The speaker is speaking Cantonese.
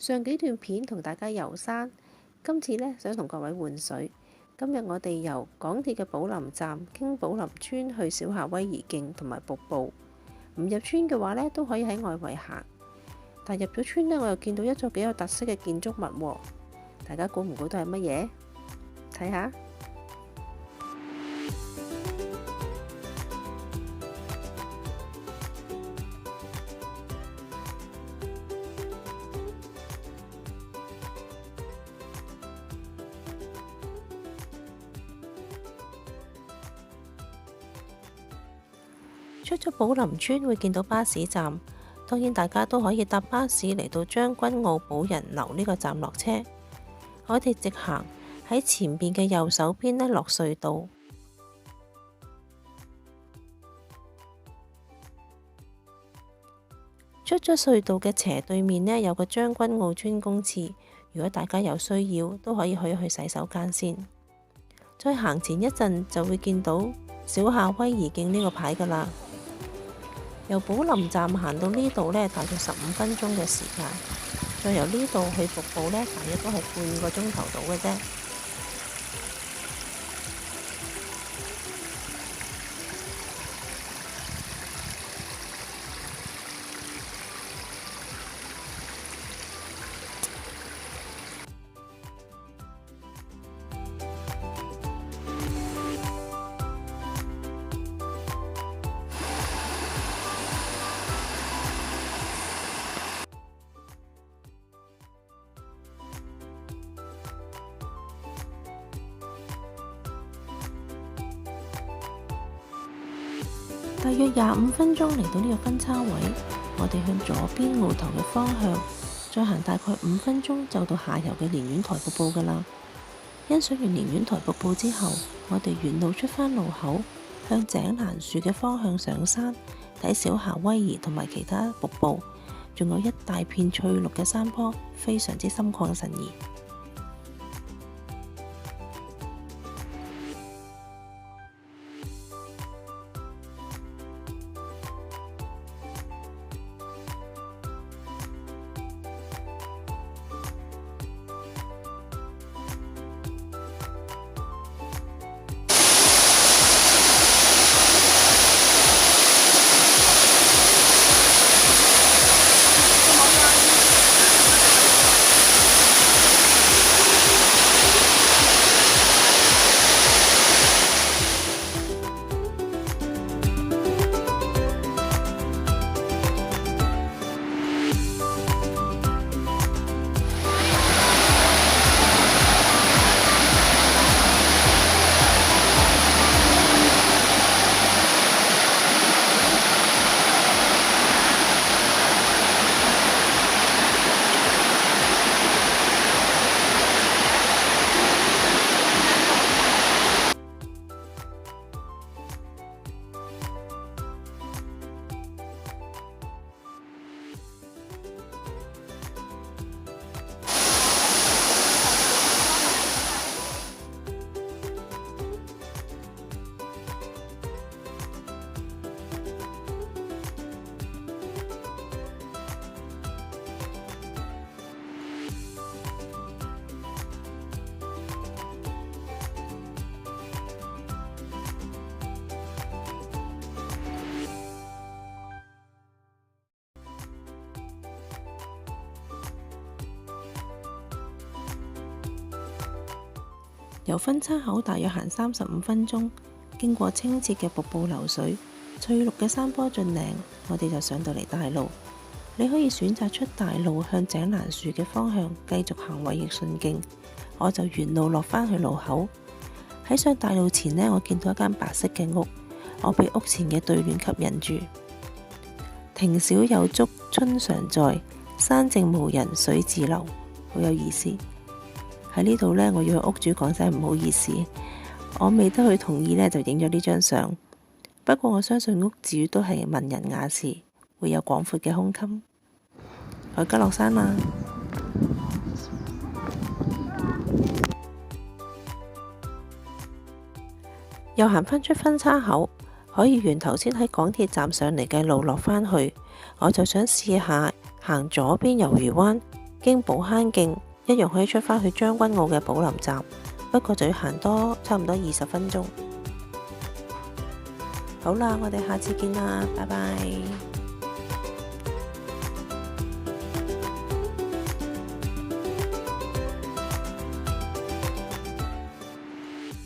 上幾段片同大家遊山，今次呢，想同各位換水。今日我哋由港鐵嘅寶林站經寶林村去小夏威夷徑同埋瀑布。唔入村嘅話呢，都可以喺外圍行。但入咗村呢，我又見到一座幾有特色嘅建築物喎。大家估唔估到係乜嘢？睇下。出咗寶林村會見到巴士站，當然大家都可以搭巴士嚟到將軍澳寶人樓呢個站落車。我哋直行喺前邊嘅右手邊呢，落隧道，出咗隧道嘅斜對面呢，有個將軍澳村公廁，如果大家有需要都可以去洗手間先。再行前一陣就會見到小夏威夷徑呢個牌㗎喇。由寶林站行到呢度呢，大約15分鐘嘅時間。再由呢度去瀑布呢，大約都係半個鐘頭到嘅啫。大約25分鐘嚟到呢個分叉位，我哋向左邊澳頭嘅方向，再行大概5分鐘就到下游嘅連苑台瀑布㗎喇。欣賞完連苑台瀑布之後，我哋沿路出返路口，向井欄樹嘅方向上山，睇小夏威夷同埋其他瀑布，仲有一大片翠綠嘅山坡，非常之心曠神怡。由分叉口大約行35分鐘，經過清澈嘅瀑布流水、翠綠嘅山坡峻嶺，我哋就上到嚟大路。你可以選擇出大路向井欄樹嘅方向繼續行衛奕信徑，我就沿路落返去路口。喺上大路前呢，我見到一間白色嘅屋，我被屋前嘅對聯吸引住。庭少有竹春常在，山靜無人水自流，好有意思。喺呢度呢，我要向屋主講聲唔好意思，我未得佢同意呢，就影咗呢張相。不過我相信屋主都係文人雅士，會有廣闊嘅胸襟。我而家落山啦。又行返出分叉口，可以沿頭先喺港鐵站上嚟嘅路落返去。我就想試下行左邊魷魚灣，經寶坑徑一樣可以出返去將軍澳嘅寶林站，不過就要行多差唔多20分鐘。好啦，我哋下次見啦，拜拜。